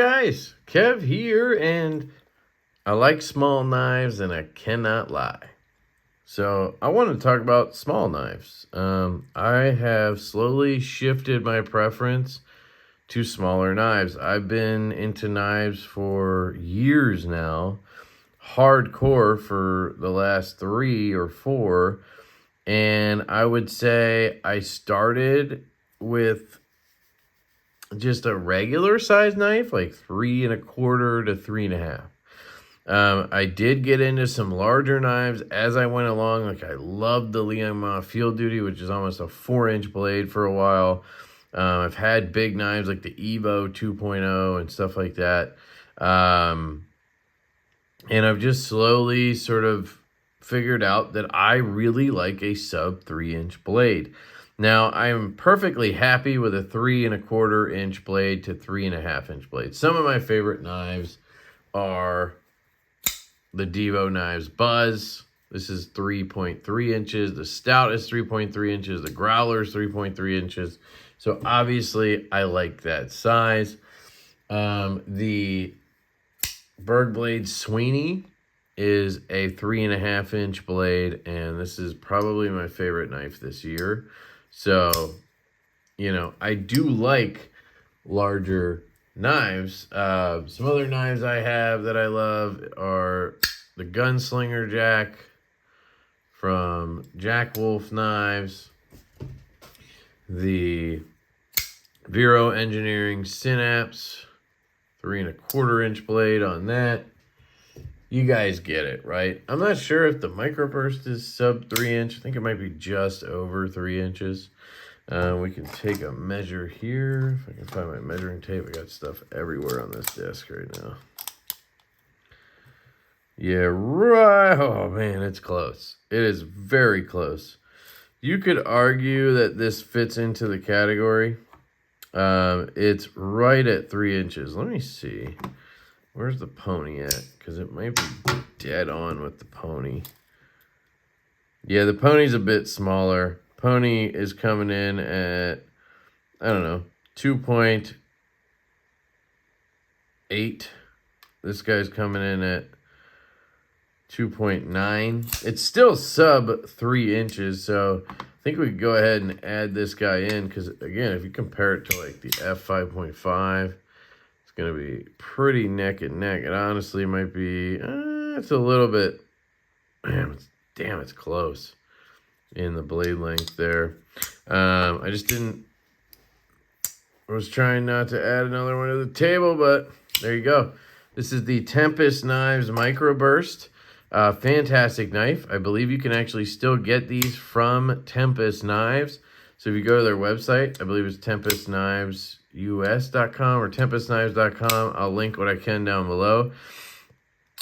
Guys, Kev here, and I like small knives and I cannot lie. So I want to talk about small knives. I have slowly shifted my preference to smaller knives. I've been into knives for years now, hardcore for the last 3 or 4, and I would say I started with just a regular size knife, like 3¼ to 3½. I did get into some larger knives as I went along. Like I loved the Liang Field Duty, which is almost a 4-inch blade for a while. I've had big knives like the Evo 2.0 and stuff like that. And I've just slowly sort of figured out that I really like a sub 3-inch blade. Now, I'm perfectly happy with a 3¼ inch blade to 3½-inch blade. Some of my favorite knives are the Divo Knives Buzz. This is 3.3 inches. The Stout is 3.3 inches. The Growler is 3.3 inches. So obviously, I like that size. The Berg blade Sweeney is a 3½-inch blade, and this is probably my favorite knife this year. So, you know, I do like larger knives. Some other knives I have that I love are the Gunslinger Jack from Jack Wolf Knives, the Vero Engineering Synapse, 3¼ inch blade on that. You guys get it, right? I'm not sure if the microburst is sub 3 inch. I think it might be just over 3 inches. We can take a measure here. If I can find my measuring tape. I got stuff everywhere on this desk right now. Yeah, right. Oh, man, it's close. It is very close. You could argue that this fits into the category. It's right at 3 inches. Let me see. Where's the pony at? Because it might be dead on with the pony. Yeah, the pony's a bit smaller. Pony is coming in at, I don't know, 2.8. This guy's coming in at 2.9. It's still sub 3 inches, so I think we could go ahead and add this guy in. Because, again, if you compare it to, like, the F5.5... it's going to be pretty neck and neck. It honestly might be, it's a little bit, damn, it's close in the blade length there. I was trying not to add another one to the table, but there you go. This is the Tempest Knives Microburst. Fantastic knife. I believe you can actually still get these from Tempest Knives. So if you go to their website, I believe it's tempestknivesus.com or tempestknives.com. I'll link what I can down below.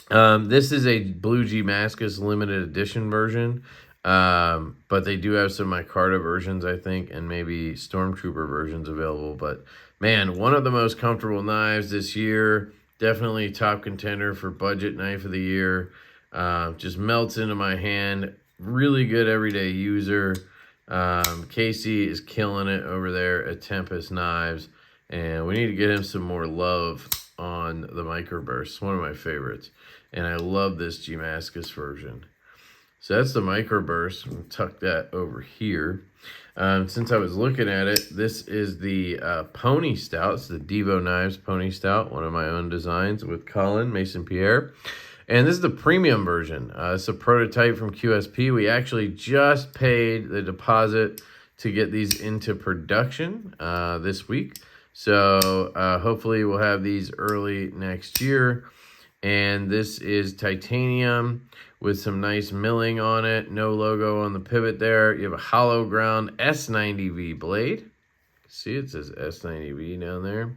This is a Blue Damascus limited edition version, but they do have some micarta versions, I think, and maybe Stormtrooper versions available. But, man, one of the most comfortable knives this year. Definitely top contender for budget knife of the year. Just melts into my hand. Really good everyday user. Casey is killing it over there at Tempest Knives, and we need to get him some more love on the microburst. One of my favorites, and I love this Damascus version. So that's the microburst. I'm gonna tuck that over here. Since I was looking at it, this is the Pony Stout. It's the Divo Knives Pony Stout, one of my own designs with Colin Mason Pierre. And this is the premium version. It's a prototype from QSP. We actually just paid the deposit to get these into production this week. So hopefully we'll have these early next year. And this is titanium with some nice milling on it. No logo on the pivot there. You have a hollow ground S90V blade. See, it says S90V down there.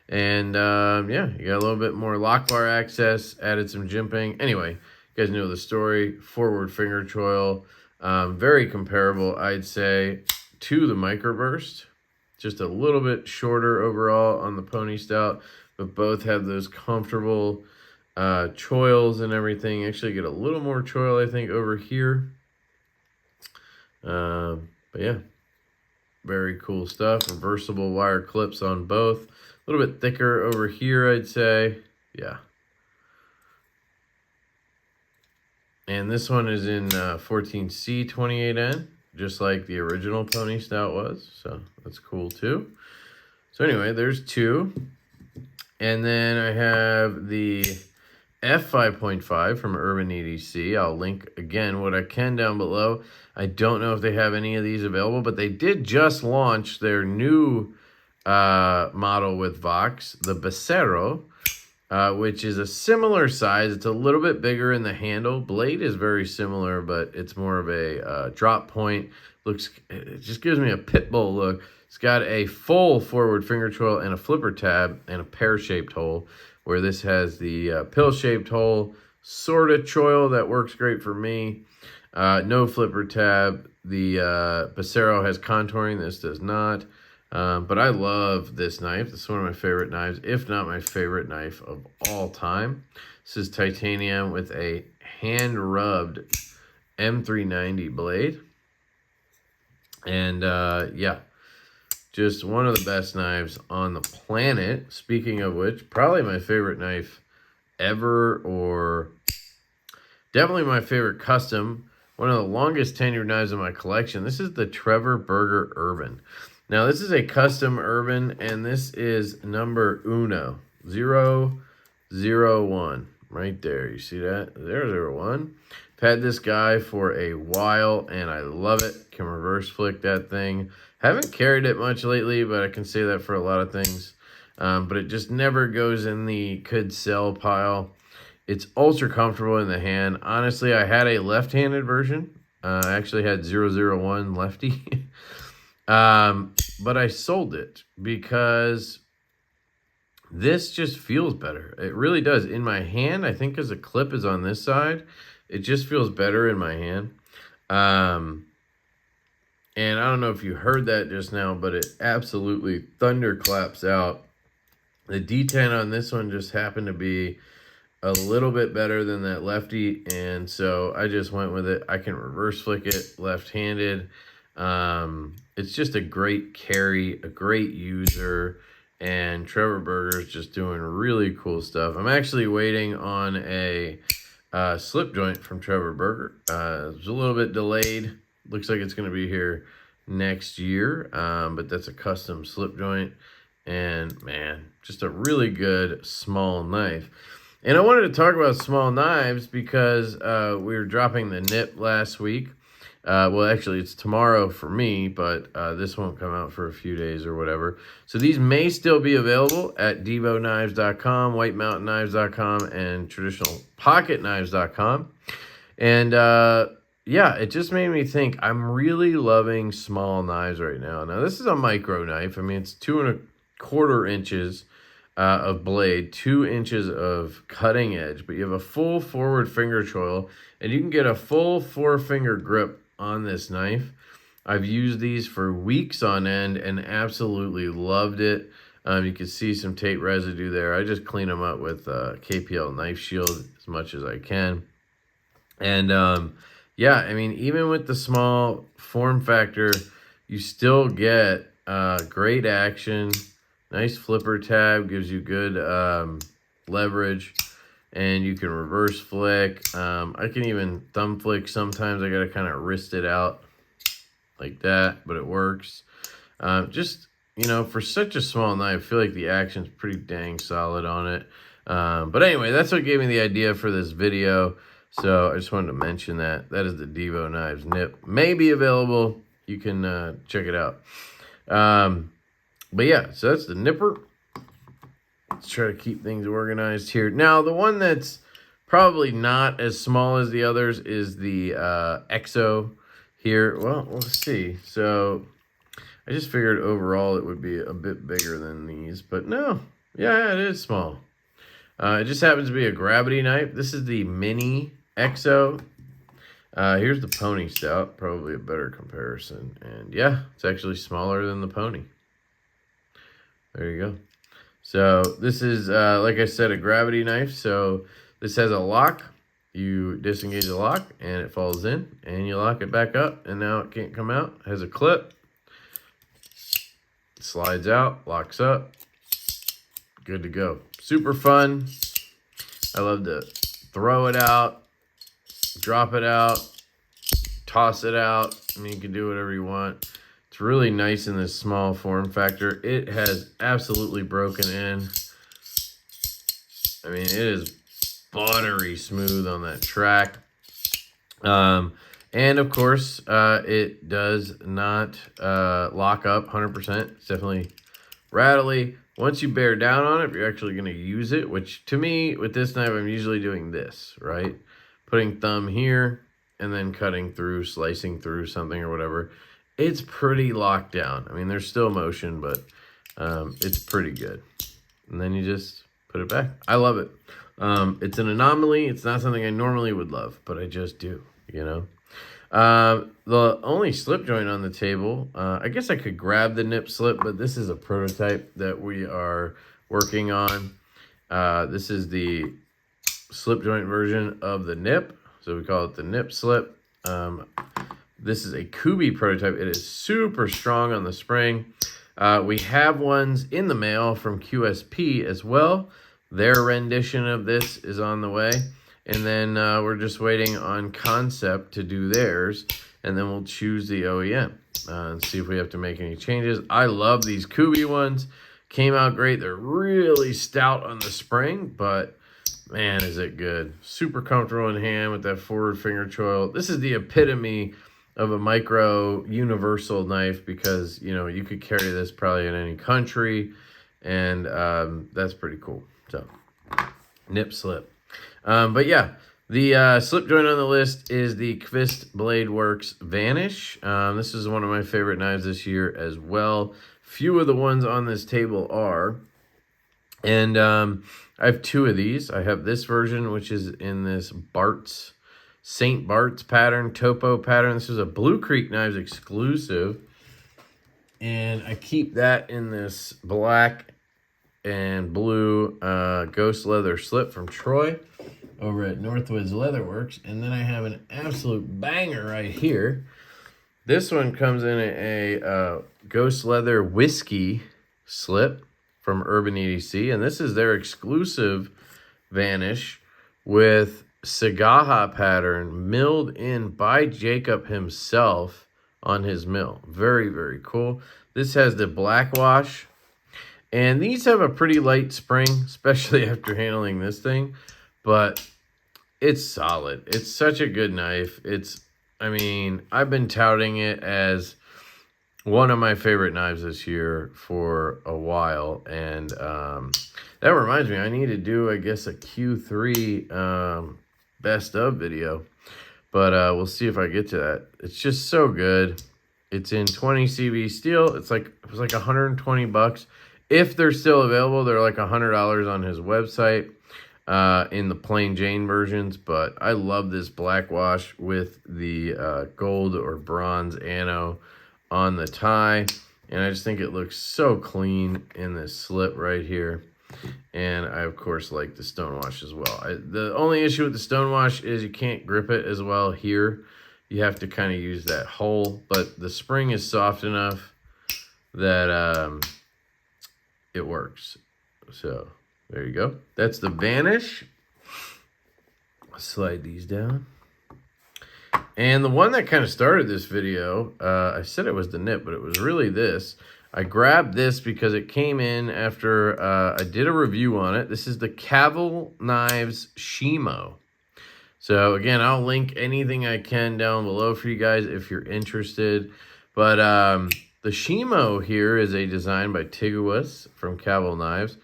And, yeah, you got a little bit more lock bar access, added some jimping. Anyway, you guys know the story. Forward finger choil. Very comparable, I'd say, to the microburst. Just a little bit shorter overall on the Pony Stout, but both have those comfortable choils and everything. Actually get a little more choil, I think, over here. But, yeah. Very cool stuff. Reversible wire clips on both. A little bit thicker over here, I'd say. Yeah. And this one is in 14C 28N, just like the original Pony Stout was. So that's cool too. So anyway, there's two. And then I have the F5.5 from Urban EDC. I'll link again what I can down below. I don't know if they have any of these available, but they did just launch their new model with Vox, the Becerro, which is a similar size. It's a little bit bigger in the handle. Blade is very similar, but it's more of a drop point. It just gives me a pit bull look. It's got a full forward finger choil and a flipper tab and a pear-shaped hole, where this has the pill-shaped hole, sort of choil that works great for me. No flipper tab. The Becerro has contouring. This does not. But I love this knife. This is one of my favorite knives, if not my favorite knife of all time. This is titanium with a hand-rubbed M390 blade. And yeah, just one of the best knives on the planet. Speaking of which, probably my favorite knife ever, or definitely my favorite custom. One of the longest tenured knives in my collection. This is the Trevor Burger Urban. Now, this is a custom Urban, and this is number 001. Right there. You see that? 001. I've had this guy for a while, and I love it. Can reverse flick that thing. Haven't carried it much lately, but I can say that for a lot of things. But it just never goes in the could sell pile. It's ultra comfortable in the hand. Honestly, I had a left-handed version. I actually had 001 Lefty. But I sold it because this just feels better. It really does. In my hand, I think because the clip is on this side, it just feels better in my hand. And I don't know if you heard that just now, but it absolutely thunderclaps out. The D10 on this one just happened to be a little bit better than that Lefty, and so I just went with it. I can reverse flick it left-handed. It's just a great carry, a great user, and Trevor Burger's just doing really cool stuff. I'm actually waiting on a slip joint from Trevor Burger. It's a little bit delayed. Looks like it's going to be here next year, but that's a custom slip joint. And man, just a really good small knife. And I wanted to talk about small knives because we were dropping the Nip last week. Well, actually, it's tomorrow for me, but this won't come out for a few days or whatever. So these may still be available at DVOKnives.com, WhiteMountainKnives.com, and TradititionalPocketKnives.com. And yeah, it just made me think I'm really loving small knives right now. Now, this is a micro knife. I mean, it's 2¼ inches of blade, 2 inches of cutting edge, but you have a full forward finger choil, and you can get a full 4-finger grip on this knife. I've used these for weeks on end and absolutely loved it. You can see some tape residue there. I just clean them up with KPL Knife Shield as much as I can. And yeah, I mean, even with the small form factor, you still get great action. Nice flipper tab, gives you good leverage, and you can reverse flick. I can even thumb flick sometimes. I gotta kind of wrist it out like that, but it works. Just, you know, for such a small knife, I feel like the action's pretty dang solid on it. But anyway, that's what gave me the idea for this video. So I just wanted to mention that. That is the Divo Knives Nip. May be available. You can check it out. But yeah, so that's the Nipper. Let's try to keep things organized here. Now, the one that's probably not as small as the others is the EXO here. Well, we'll see. So I just figured overall it would be a bit bigger than these. But no, yeah, it is small. It just happens to be a gravity knife. This is the mini EXO. Here's the Pony Stout, probably a better comparison. And yeah, it's actually smaller than the Pony. There you go. So this is, like I said, a gravity knife. So this has a lock. You disengage the lock and it falls in, and you lock it back up, and now it can't come out. It has a clip. Slides out, locks up. good to go. Super fun. I love to throw it out, drop it out, toss it out. I mean, you can do whatever you want. It's really nice in this small form factor. It has absolutely broken in. I mean, it is buttery smooth on that track. And of course, it does not lock up 100%. It's definitely rattly. Once you bear down on it, you're actually going to use it, which to me, with this knife, I'm usually doing this, right? Putting thumb here and then cutting through, slicing through something or whatever. It's pretty locked down. I mean, there's still motion, but it's pretty good. And then you just put it back. I love it. It's an anomaly. It's not something I normally would love, but I just do, you know? The only slip joint on the table, I guess I could grab the nip slip, but this is a prototype that we are working on. This is the slip joint version of the nip, so we call it the nip slip. This is a Kubi prototype. It is super strong on the spring. We have ones in the mail from QSP as well. Their rendition of this is on the way. And then we're just waiting on Concept to do theirs. And then we'll choose the OEM and see if we have to make any changes. I love these Kubi ones. Came out great. They're really stout on the spring, but man, is it good. Super comfortable in hand with that forward finger choil. This is the epitome of a micro universal knife because, you know, you could carry this probably in any country. And that's pretty cool. So, nip slip. But yeah, the slip joint on the list is the Kvist Blade Works Vanish. This is one of my favorite knives this year as well. Few of the ones on this table are. And I have two of these. I have this version, which is in this Bart's, St. Bart's pattern, topo pattern. This is a Blue Creek Knives exclusive. And I keep that in this black and blue ghost leather slip from Troy over at Northwoods Leatherworks. And then I have an absolute banger right here. This one comes in a ghost leather whiskey slip from Urban EDC. And this is their exclusive Vanish with Sagaha pattern milled in by Jacob himself on his mill. Very, very cool. This has the Blackwash. And these have a pretty light spring, especially after handling this thing. But it's solid. It's such a good knife. I mean, I've been touting it as one of my favorite knives this year for a while. And that reminds me, I need to do, I guess, a Q3 best of video. But we'll see if I get to that. It's just so good. It's in 20 CV steel. It was like 120 bucks. If they're still available, they're like $100 on his website in the plain Jane versions. But I love this Blackwash with the gold or bronze ano on the tie. And I just think it looks so clean in this slip right here. And I, of course, like the Stonewash as well. The only issue with the Stonewash is you can't grip it as well here. You have to kind of use that hole. But the spring is soft enough that it works. So there you go. That's the Vanish. I'll slide these down. And the one that kind of started this video, I said it was the nip, but it was really this. I grabbed this because it came in after I did a review on it. This is the Knives Shimo. So again, I'll link anything I can down below for you guys if you're interested. But the Shimo here is a design by Tiguas from Knives.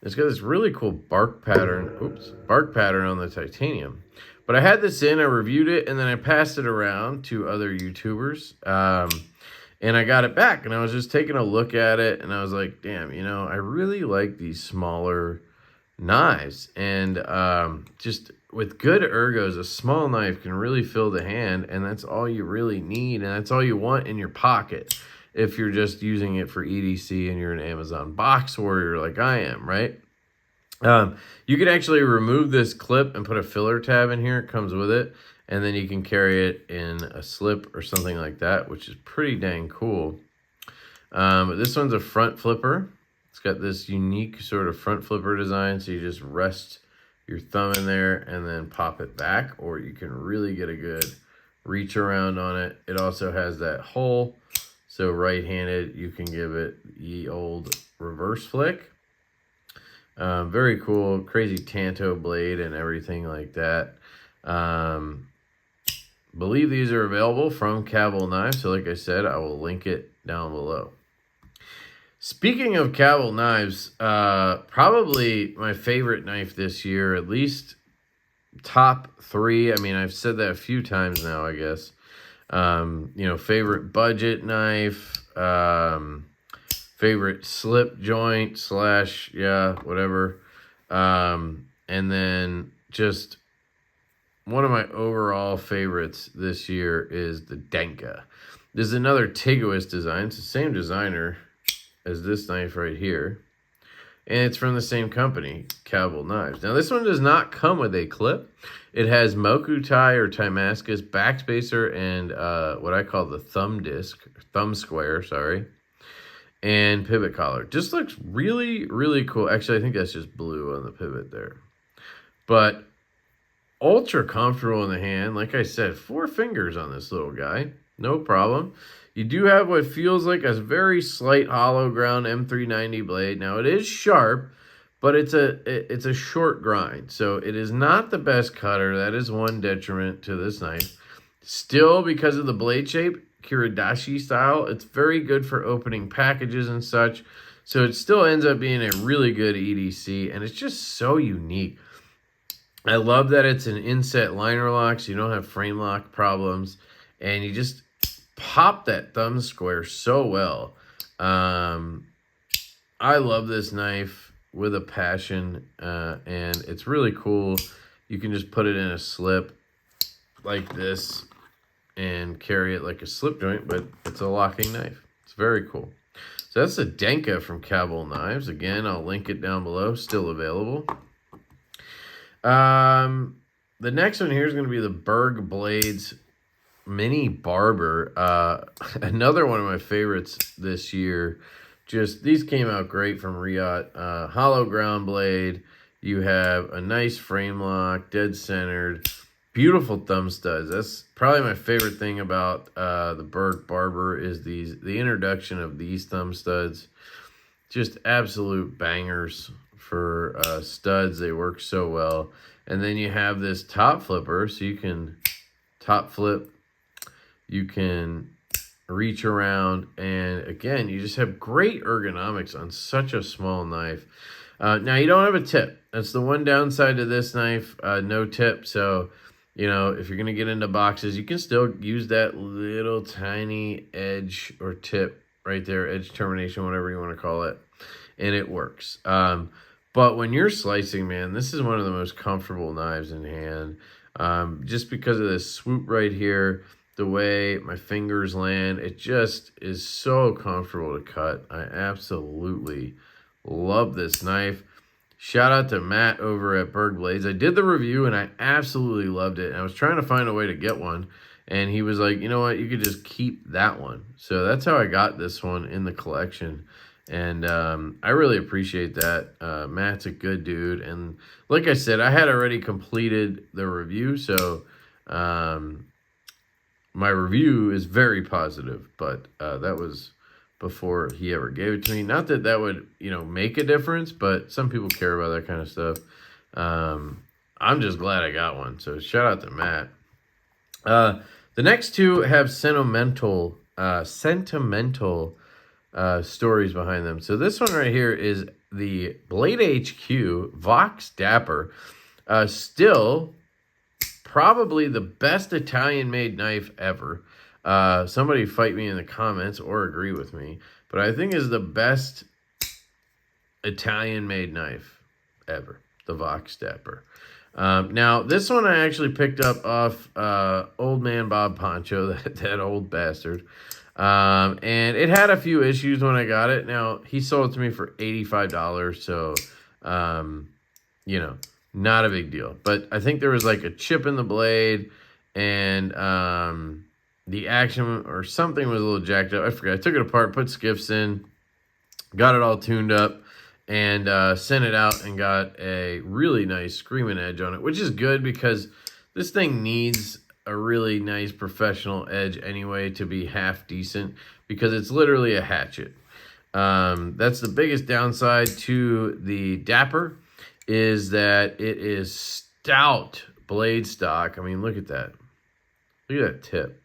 It's got this really cool bark pattern. Bark pattern on the titanium. But I had this in, I reviewed it, and then I passed it around to other YouTubers. And I got it back, and I was just taking a look at it, and I was like, damn, you know, I really like these smaller knives. And just with good ergos, a small knife can really fill the hand, and that's all you really need, and that's all you want in your pocket if you're just using it for EDC and you're an Amazon box warrior like I am, right? You can actually remove this clip and put a filler tab in here. It comes with it. And then you can carry it in a slip or something like that, which is pretty dang cool. But this one's a front flipper. It's got this unique sort of front flipper design, so you just rest your thumb in there and then pop it back, or you can really get a good reach around on it. It also has that hole, so right-handed you can give it the old reverse flick. Very cool, crazy tanto blade and everything like that. Believe these are available from Camo Knives, so like I said, I will link it down below. Speaking of Camo Knives, probably my favorite knife this year, at least top 3. I mean, I've said that a few times now, I guess. You know, favorite budget knife, favorite slip joint / whatever. And then just one of my overall favorites this year is the Denka. This is another Tiguous design. It's the same designer as this knife right here. And it's from the same company, Camo Knives. Now, this one does not come with a clip. It has Moku tie or Timascus backspacer and what I call the thumb square, sorry. And pivot collar. Just looks really, really cool. Actually, I think that's just blue on the pivot there. But ultra comfortable in the hand. Like I said, 4 fingers on this little guy. No problem. You do have what feels like a very slight hollow ground M390 blade. Now, it is sharp, but it's a short grind. So it is not the best cutter. That is one detriment to this knife. Still, because of the blade shape, Kiridashi style, it's very good for opening packages and such. So it still ends up being a really good EDC, and it's just so unique. I love that it's an inset liner lock, so you don't have frame lock problems, and you just pop that thumb square so well. I love this knife with a passion, and it's really cool. You can just put it in a slip like this and carry it like a slip joint, but it's a locking knife. It's very cool. So that's the Denka from Camo Knives. Again, I'll link it down below, still available. The next one here is going to be the Berg Blades Mini Barber. Another one of my favorites this year. Just, these came out great from Riot. Hollow ground blade. You have a nice frame lock, dead centered. Beautiful thumb studs. That's probably my favorite thing about the Berg Barber is the introduction of these thumb studs. Just absolute bangers for studs. They work so well. And then you have this top flipper, so you can top flip. You can reach around, and again, you just have great ergonomics on such a small knife. Now, you don't have a tip. That's the one downside to this knife, no tip. So, you know, if you're going to get into boxes, you can still use that little tiny edge or tip right there, edge termination, whatever you want to call it, and it works. But when you're slicing, man, this is one of the most comfortable knives in hand. Just because of this swoop right here, the way my fingers land, it just is so comfortable to cut. I absolutely love this knife. Shout out to Matt over at Berg Blades. I did the review and I absolutely loved it. And I was trying to find a way to get one. And he was like, you know what, you could just keep that one. So that's how I got this one in the collection. And I really appreciate that. Matt's a good dude. And like I said, I had already completed the review. So my review is very positive. But that was before he ever gave it to me. Not that that would, you know, make a difference. But some people care about that kind of stuff. I'm just glad I got one. So shout out to Matt. The next two have sentimental stories behind them. So this one right here is the Blade HQ Vox Dapper. Still probably the best Italian made knife ever. Somebody fight me in the comments or agree with me, but I think is the best Italian made knife ever, the Vox Dapper. Now this one I actually picked up off old man Bob Poncho, that old bastard. And it had a few issues when I got it. Now, he sold it to me for $85, so, you know, not a big deal. But I think there was like a chip in the blade, and the action or something was a little jacked up. I forgot. I took it apart, put skiffs in, got it all tuned up. and sent it out and got a really nice screaming edge on it, which is good because this thing needs a really nice professional edge anyway to be half decent, because it's literally a hatchet. That's the biggest downside to the Dapper, is that it is stout blade stock. I mean, look at that. Look at that tip.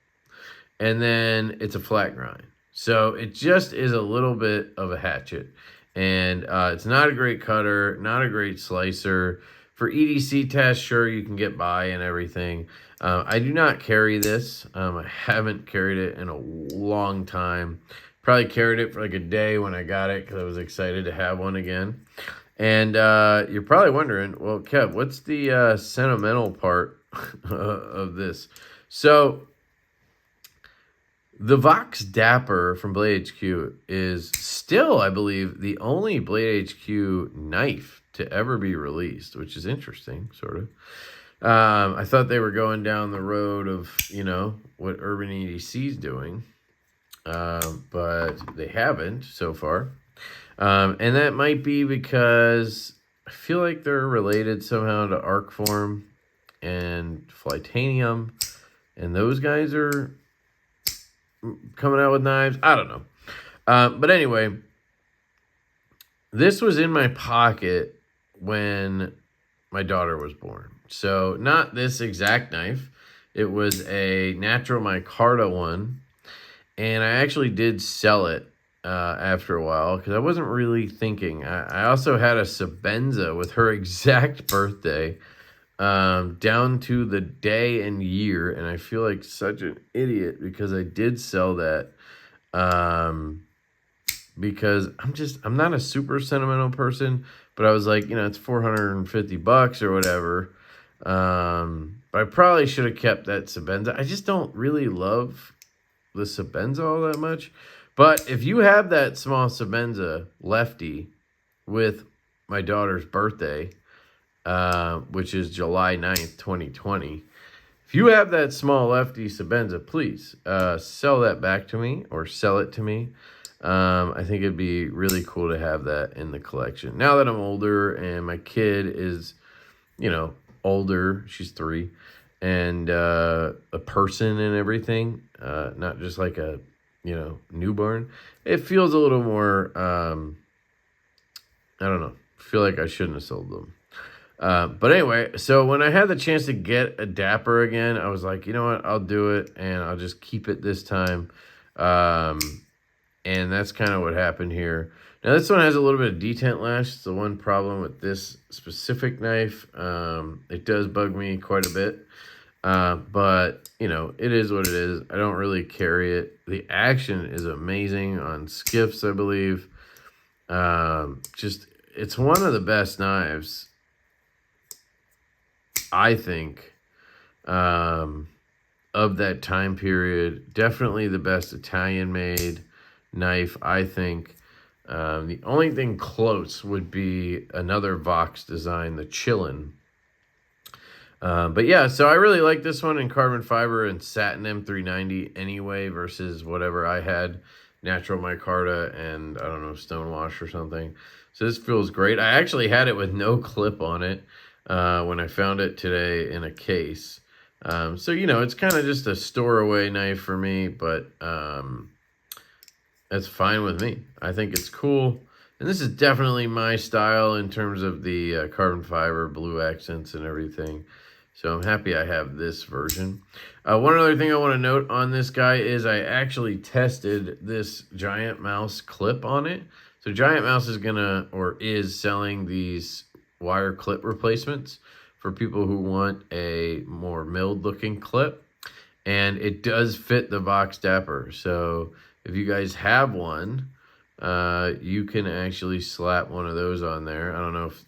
And then it's a flat grind. So it just is a little bit of a hatchet. And it's not a great cutter, not a great slicer. For EDC tests, sure, you can get by and everything. I do not carry this. I haven't carried it in a long time. Probably carried it for like a day when I got it because I was excited to have one again. And you're probably wondering, well, Kev, what's the sentimental part of this? So the Vox Dapper from Blade HQ is still, I believe, the only Blade HQ knife to ever be released, which is interesting, sort of. I thought they were going down the road of, you know, what Urban EDC is doing, but they haven't so far. And that might be because I feel like they're related somehow to Arcform and Flytanium, and those guys are coming out with knives. I don't know. But anyway, this was in my pocket when my daughter was born. So not this exact knife. It was a natural micarta one. And I actually did sell it after a while because I wasn't really thinking. I also had a Sebenza with her exact birthday, down to the day and year, and I feel like such an idiot because I did sell that, because I'm not a super sentimental person, but I was like, you know, it's $450 or whatever, but I probably should have kept that Sebenza. I just don't really love the Sebenza all that much, but if you have that small Sebenza Lefty with my daughter's birthday, which is July 9th, 2020. If you have that small Lefty Sebenza, please sell that back to me or sell it to me. I think it'd be really cool to have that in the collection. Now that I'm older and my kid is, you know, older, she's 3, and a person and everything, not just like a, you know, newborn, it feels a little more, I don't know, I feel like I shouldn't have sold them. But anyway, so when I had the chance to get a Dapper again, I was like, you know what, I'll do it, and I'll just keep it this time. And that's kind of what happened here. Now, this one has a little bit of detent lash. It's the one problem with this specific knife. It does bug me quite a bit. But, you know, it is what it is. I don't really carry it. The action is amazing on skiffs, I believe. Just, it's one of the best knives, I think, of that time period. Definitely the best Italian-made knife, I think. The only thing close would be another Vox design, the Chillin'. But yeah, so I really like this one in carbon fiber and satin M390 anyway, versus whatever I had, natural micarta and, I don't know, Stonewash or something. So this feels great. I actually had it with no clip on it when I found it today in a case. So, you know, it's kind of just a store away knife for me, but that's fine with me. I think it's cool. And this is definitely my style in terms of the carbon fiber, blue accents and everything. So I'm happy I have this version. One other thing I want to note on this guy is I actually tested this Giant Mouse clip on it. So Giant Mouse is gonna, or is selling these wire clip replacements for people who want a more milled looking clip, and it does fit the Vox Dapper. So if you guys have one, you can actually slap one of those on there. I don't know if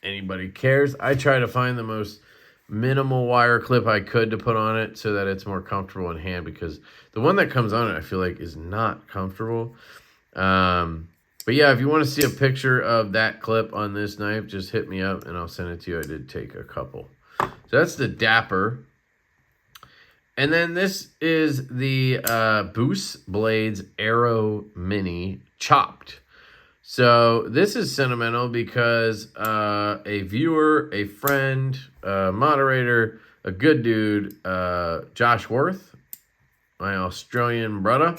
anybody cares. I try to find the most minimal wire clip I could to put on it so that it's more comfortable in hand, because the one that comes on it I feel like is not comfortable. But yeah, if you want to see a picture of that clip on this knife, just hit me up and I'll send it to you. I did take a couple. So that's the Dapper. And then this is the Boos Blades Aero Mini Chopped. So this is sentimental because a viewer, a friend, a moderator, a good dude, Josh Worth, my Australian brother,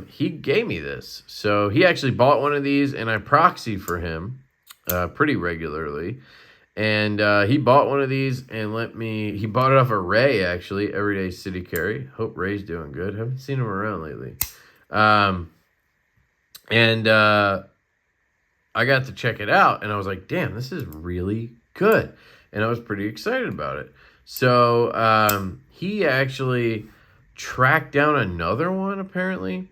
he gave me this. So he actually bought one of these, and I proxy for him pretty regularly. And he bought one of these and he bought it off of Ray, actually, Everyday City Carry. Hope Ray's doing good. Haven't seen him around lately. I got to check it out, and I was like, damn, this is really good. And I was pretty excited about it. So he actually tracked down another one, apparently.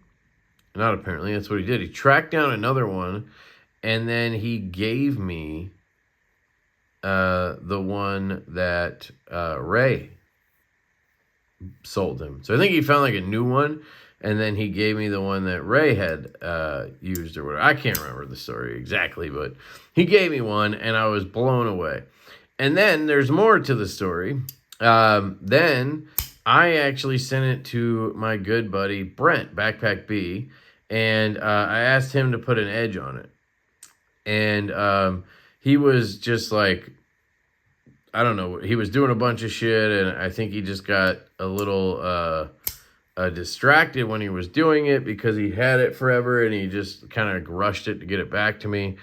Not apparently, that's what he did. He tracked down another one, and then he gave me the one that Ray sold him. So I think he found like a new one, and then he gave me the one that Ray had used or whatever. I can't remember the story exactly, but he gave me one, and I was blown away. And then there's more to the story. Then I actually sent it to my good buddy Brent, Backpack B, and I asked him to put an edge on it. And he was just like, I don't know, he was doing a bunch of shit, and I think he just got a little distracted when he was doing it because he had it forever, and he just kind of rushed it to get it back to me.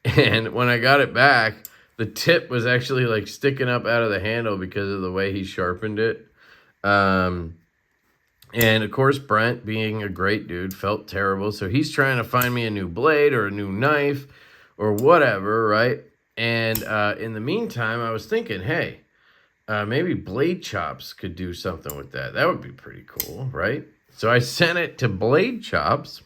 And when I got it back, the tip was actually like sticking up out of the handle because of the way he sharpened it. And of course, Brent, being a great dude, felt terrible. So he's trying to find me a new blade or a new knife or whatever, right? And in the meantime, I was thinking, hey, maybe Blade Chops could do something with that. That would be pretty cool, right? So I sent it to Blade Chops,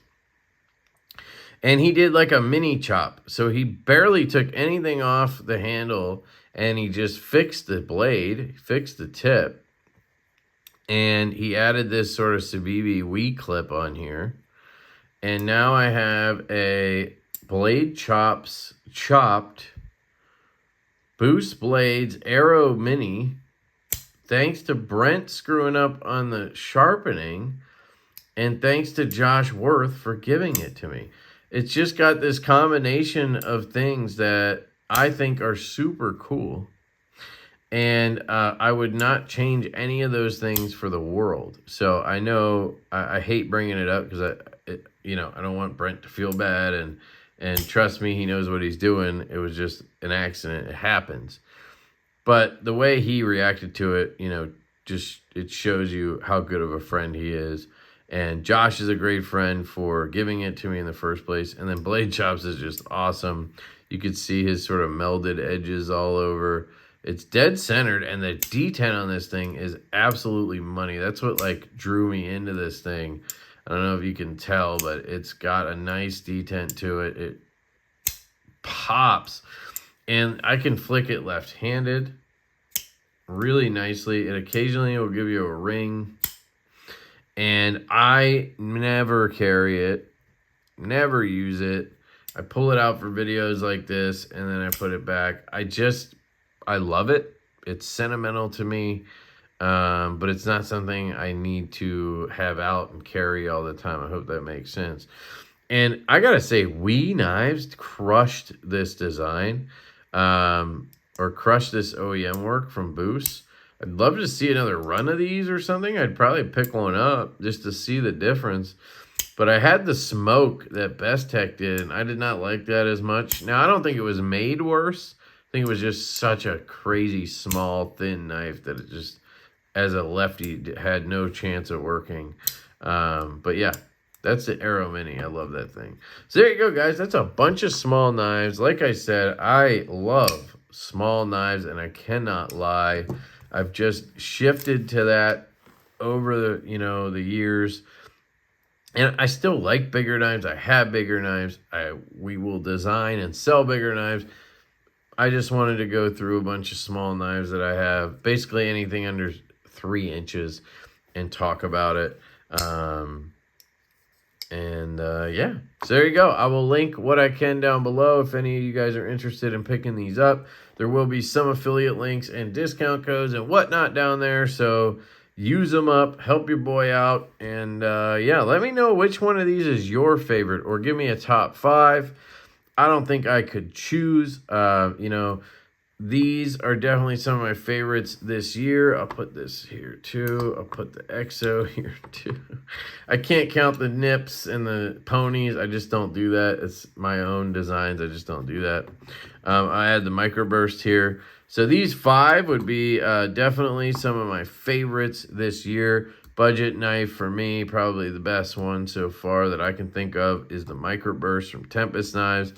and he did like a mini chop. So he barely took anything off the handle, and he just fixed the blade, fixed the tip, and he added this sort of Cibibi Wii clip on here. And now I have a Blade Chops chopped Boost Blades Arrow Mini, thanks to Brent screwing up on the sharpening, and thanks to Josh Worth for giving it to me. It's just got this combination of things that I think are super cool. And I would not change any of those things for the world. So I know I hate bringing it up because I don't want Brent to feel bad, and trust me, he knows what he's doing. It was just an accident. It happens. But the way he reacted to it, it shows you how good of a friend he is. And Josh is a great friend for giving it to me in the first place. And then Blade Chops is just awesome. You could see his sort of melded edges all over. It's dead centered, and the detent on this thing is absolutely money. That's what like drew me into this thing. I don't know if you can tell, but it's got a nice detent to it. It pops, and I can flick it left-handed really nicely. It occasionally will give you a ring, and I never carry it, never use it. I pull it out for videos like this, and then I put it back. I love it. It's sentimental to me. But it's not something I need to have out and carry all the time. I hope that makes sense. And I gotta say, WE Knives crushed this design, or crushed this OEM work from Boost. I'd love to see another run of these or something. I'd probably pick one up just to see the difference. But I had the smoke that Best Tech did, and I did not like that as much. Now, I don't think it was made worse. I think it was just such a crazy, small, thin knife that it just, as a lefty, had no chance of working. But yeah, that's the Arrow Mini. I love that thing. So there you go, guys. That's a bunch of small knives. Like I said, I love small knives, and I cannot lie. I've just shifted to that over the years. And I still like bigger knives. I have bigger knives. We will design and sell bigger knives. I just wanted to go through a bunch of small knives that I have, basically anything under 3 inches, and talk about it. Yeah, so there you go. I will link what I can down below if any of you guys are interested in picking these up. There will be some affiliate links and discount codes and whatnot down there. So, use them up, help your boy out, and yeah, let me know which one of these is your favorite, or give me a top 5. I don't think I could choose. You know, these are definitely some of my favorites this year. I'll put this here too. I'll put the EXO here too. I can't count the nips and the ponies. I just don't do that. It's my own designs. I just don't do that. I had the microburst here. So these 5 would be definitely some of my favorites this year. Budget knife for me, probably the best one so far that I can think of is the microburst from Tempest Knives.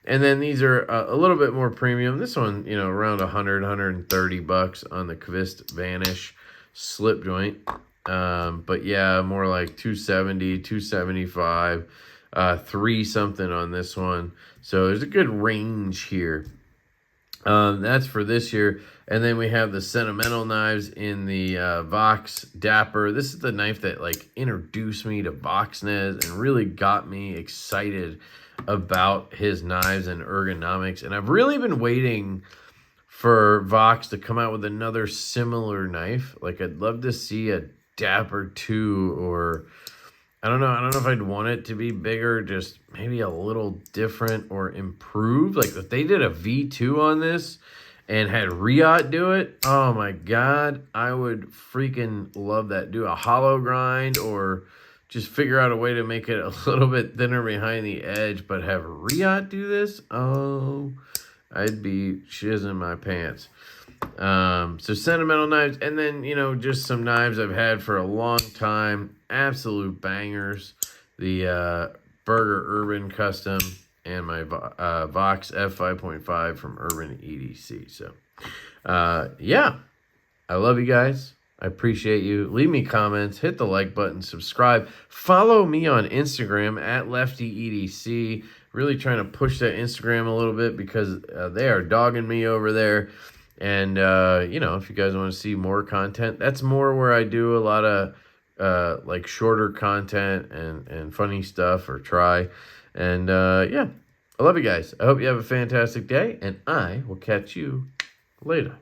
And then these are a little bit more premium. This one, you know, around 100, 130 bucks on the Kvist Vanish slip joint. But yeah, more like 270, 275, 3 something on this one. So there's a good range here. That's for this year. And then we have the sentimental knives in the Vox Dapper. This is the knife that like introduced me to Voxnez and really got me excited about his knives and ergonomics. And I've really been waiting for Vox to come out with another similar knife. Like I'd love to see a Dapper 2, or I don't know if I'd want it to be bigger, just maybe a little different or improved. Like if they did a V2 on this and had Riot do it, oh my God, I would freaking love that. Do a hollow grind, or just figure out a way to make it a little bit thinner behind the edge, but have Riot do this? Oh, I'd be shizzing my pants. So sentimental knives, and then, you know, just some knives I've had for a long time. Absolute bangers. The Berger Urban Custom and my Vox F5.5 from Urban EDC. So, yeah, I love you guys. I appreciate you. Leave me comments, hit the like button, subscribe. Follow me on Instagram at LeftyEDC. Really trying to push that Instagram a little bit because they are dogging me over there. And, you know, if you guys want to see more content, that's more where I do a lot of like shorter content and funny stuff, or try. And, yeah, I love you guys. I hope you have a fantastic day, and I will catch you later.